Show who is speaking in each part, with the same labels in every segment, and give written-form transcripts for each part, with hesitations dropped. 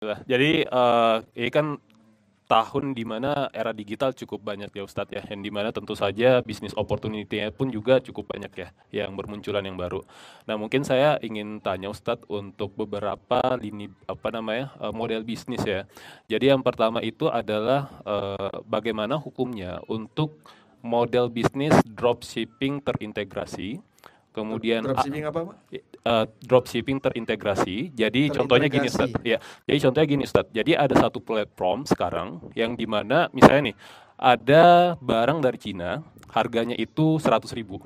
Speaker 1: Jadi ini kan tahun di mana era digital cukup banyak ya Ustadz ya, yang di mana tentu saja bisnis opportunity-nya pun juga cukup banyak ya, yang bermunculan yang baru. Nah mungkin saya ingin tanya Ustadz untuk beberapa lini apa namanya model bisnis ya. Jadi yang pertama itu adalah bagaimana hukumnya untuk model bisnis dropshipping terintegrasi. Kemudian
Speaker 2: Dropshipping apa, Pak?
Speaker 1: dropshipping terintegrasi. Jadi contohnya gini Ustaz,
Speaker 2: Terintegrasi.
Speaker 1: ya. Jadi contohnya gini Ustaz. Jadi ada satu platform sekarang yang dimana misalnya nih ada barang dari Cina, harganya itu 100.000.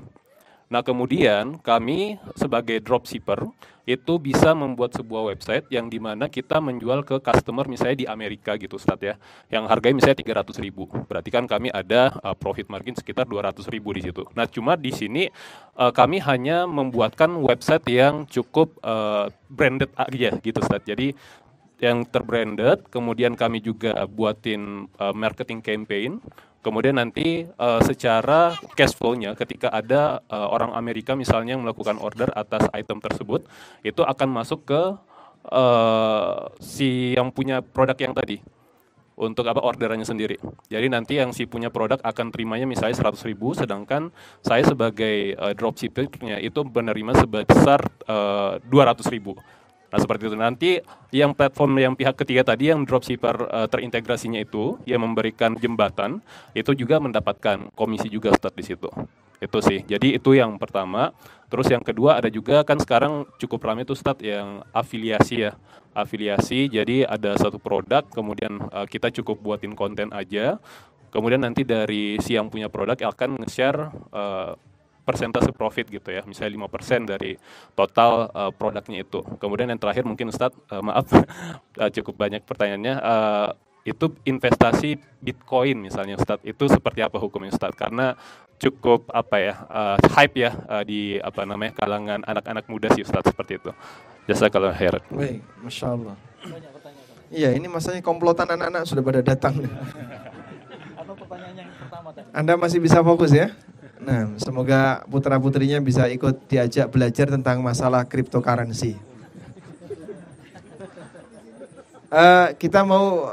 Speaker 1: Nah, kemudian kami sebagai dropshipper itu bisa membuat sebuah website yang dimana kita menjual ke customer misalnya di Amerika gitu Ustadz ya, yang harganya misalnya 300.000. Berarti kan kami ada profit margin sekitar 200.000 di situ. Nah, cuma di sini kami hanya membuatkan website yang cukup branded aja gitu Ustadz. Jadi yang terbranded, kemudian kami juga buatin marketing campaign. Kemudian nanti secara cash flow-nya ketika ada orang Amerika misalnya yang melakukan order atas item tersebut, itu akan masuk ke si yang punya produk yang tadi untuk apa orderannya sendiri. Jadi nanti yang si punya produk akan terimanya misalnya 100.000, sedangkan saya sebagai dropshipper-nya itu menerima sebesar 200.000. Nah seperti itu. Nanti yang platform yang pihak ketiga tadi yang dropshipper terintegrasinya itu yang memberikan jembatan itu juga mendapatkan komisi juga Ustadz di situ. Itu sih. Jadi itu yang pertama. Terus yang kedua ada juga kan sekarang cukup ramai tuh Ustadz yang afiliasi ya. Afiliasi. Jadi ada satu produk kemudian kita cukup buatin konten aja. Kemudian nanti dari si yang punya produk akan nge-share persentase profit gitu ya, misalnya 5% dari total produknya itu. Kemudian yang terakhir mungkin Ustadz, maaf cukup banyak pertanyaannya, itu investasi Bitcoin misalnya Ustadz, itu seperti apa hukumnya Ustadz? Karena cukup apa ya, hype ya di apa namanya kalangan anak-anak muda sih Ustadz seperti itu. Jazakallahu khairan.
Speaker 2: Baik, Masya Allah. Iya, ini masanya komplotan anak-anak sudah pada datang.
Speaker 3: Apa pertanyaan yang pertama tadi?
Speaker 2: Anda masih bisa fokus ya? Nah, semoga putra-putrinya bisa ikut diajak belajar tentang masalah cryptocurrency. Kita mau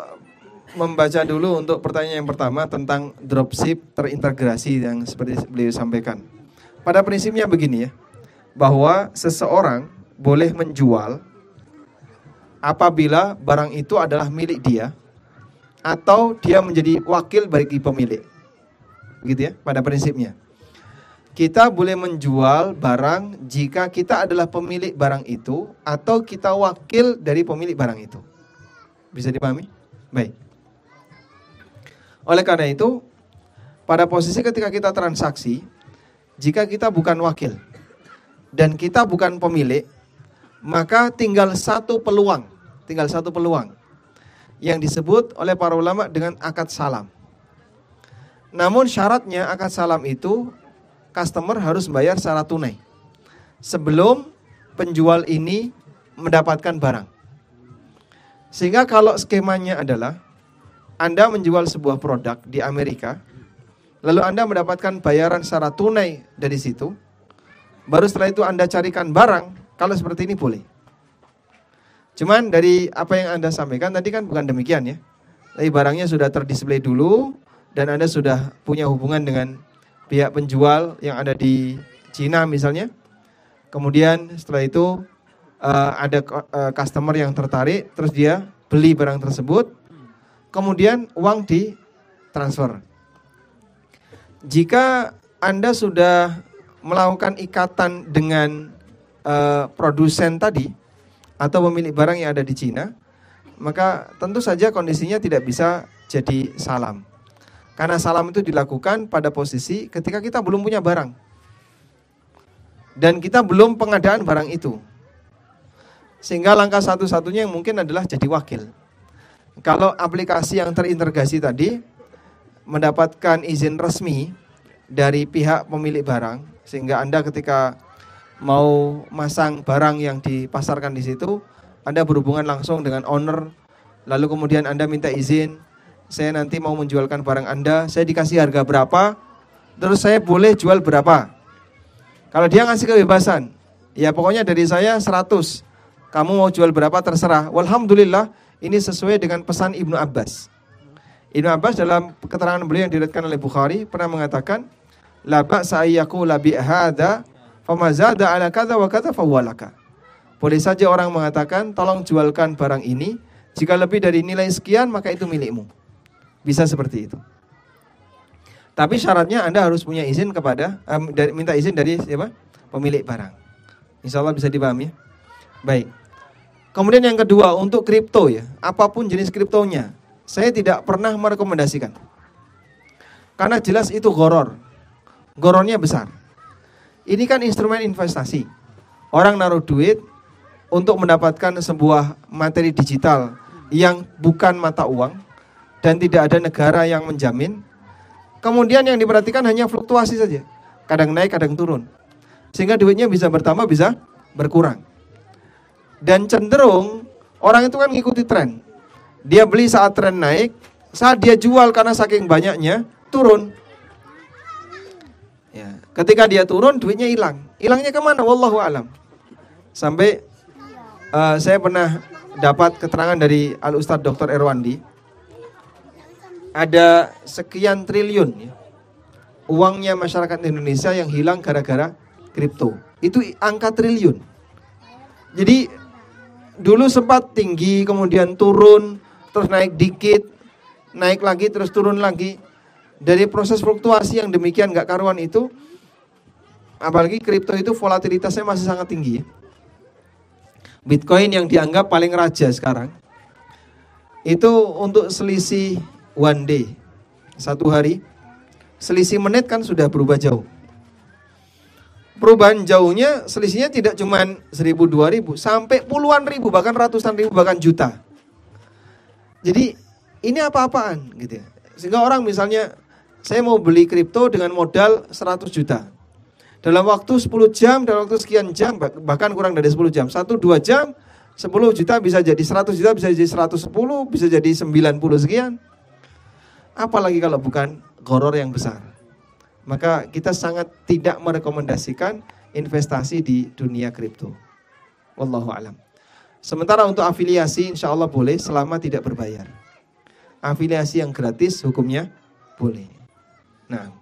Speaker 2: membaca dulu untuk pertanyaan yang pertama tentang dropship terintegrasi yang seperti beliau sampaikan. Pada prinsipnya begini ya, bahwa seseorang boleh menjual apabila barang itu adalah milik dia atau dia menjadi wakil bagi pemilik. Begitu ya, pada prinsipnya. Kita boleh menjual barang jika kita adalah pemilik barang itu atau kita wakil dari pemilik barang itu. Bisa dipahami? Baik. Oleh karena itu, pada posisi ketika kita transaksi, jika kita bukan wakil dan kita bukan pemilik, maka tinggal satu peluang yang disebut oleh para ulama dengan akad salam. Namun syaratnya akad salam itu customer harus bayar secara tunai sebelum penjual ini mendapatkan barang. Sehingga kalau skemanya adalah Anda menjual sebuah produk di Amerika, lalu Anda mendapatkan bayaran secara tunai dari situ, baru setelah itu Anda carikan barang, kalau seperti ini boleh. Cuman dari apa yang Anda sampaikan tadi kan bukan demikian ya. Tapi barangnya sudah terdisplay dulu dan Anda sudah punya hubungan dengan pihak penjual yang ada di Cina misalnya. Kemudian setelah itu ada customer yang tertarik, terus dia beli barang tersebut, kemudian uang ditransfer. Jika Anda sudah melakukan ikatan dengan produsen tadi atau pemilik barang yang ada di Cina, maka tentu saja kondisinya tidak bisa jadi salam. Karena salam itu dilakukan pada posisi ketika kita belum punya barang. Dan kita belum pengadaan barang itu. Sehingga langkah satu-satunya yang mungkin adalah jadi wakil. Kalau aplikasi yang terintegrasi tadi mendapatkan izin resmi dari pihak pemilik barang, sehingga Anda ketika mau masang barang yang dipasarkan di situ, Anda berhubungan langsung dengan owner, lalu kemudian Anda minta izin, saya nanti mau menjualkan barang Anda, saya dikasih harga berapa, terus saya boleh jual berapa. Kalau dia ngasih kebebasan, ya pokoknya dari saya 100, kamu mau jual berapa terserah. Walhamdulillah, ini sesuai dengan pesan Ibnu Abbas. Ibnu Abbas dalam keterangan beliau yang diriwayatkan oleh Bukhari pernah mengatakan, la ba'sa ayyaqula bi hadza fama zada ala kadza wa kadza fawalaka. Boleh saja orang mengatakan, tolong jualkan barang ini, jika lebih dari nilai sekian maka itu milikmu. Bisa seperti itu. Tapi syaratnya Anda harus punya izin kepada minta izin dari siapa? Pemilik barang. Insya Allah bisa dipahami ya. Baik. Kemudian yang kedua, untuk kripto ya, apapun jenis kriptonya, saya tidak pernah merekomendasikan. Karena jelas itu goror. Gorornya besar. Ini kan instrumen investasi. Orang naruh duit untuk mendapatkan sebuah materi digital yang bukan mata uang dan tidak ada negara yang menjamin. Kemudian yang diperhatikan hanya fluktuasi saja. Kadang naik, kadang turun. Sehingga duitnya bisa bertambah, bisa berkurang. Dan cenderung orang itu kan ngikuti tren. Dia beli saat tren naik, saat dia jual karena saking banyaknya turun. Ya, ketika dia turun duitnya hilang. Hilangnya kemana? Wallahu alam. Sampai saya pernah dapat keterangan dari Al Ustadz Dr. Erwandi. Ada sekian triliun ya, uangnya masyarakat Indonesia yang hilang gara-gara kripto. Itu angka triliun. Jadi dulu sempat tinggi, kemudian turun, terus naik dikit, naik lagi, terus turun lagi. Dari proses fluktuasi yang demikian gak karuan itu, apalagi kripto itu volatilitasnya masih sangat tinggi. Bitcoin yang dianggap paling raja sekarang, itu untuk selisih one day, satu hari, selisih menit kan sudah berubah jauh. Perubahan jauhnya, selisihnya tidak cuma 1.000, 2.000, sampai puluhan ribu, bahkan ratusan ribu, bahkan juta. Jadi ini apa-apaan gitu ya. Sehingga orang misalnya, saya mau beli kripto dengan modal 100 juta. Dalam waktu 10 jam, dalam waktu sekian jam, bahkan kurang dari 10 jam, 1-2 jam, 10 juta bisa jadi 100 juta, bisa jadi 110, bisa jadi 90 sekian. Apalagi kalau bukan goror yang besar. Maka kita sangat tidak merekomendasikan investasi di dunia kripto. Wallahu alam. Sementara untuk afiliasi insya Allah boleh selama tidak berbayar. Afiliasi yang gratis hukumnya boleh. Nah.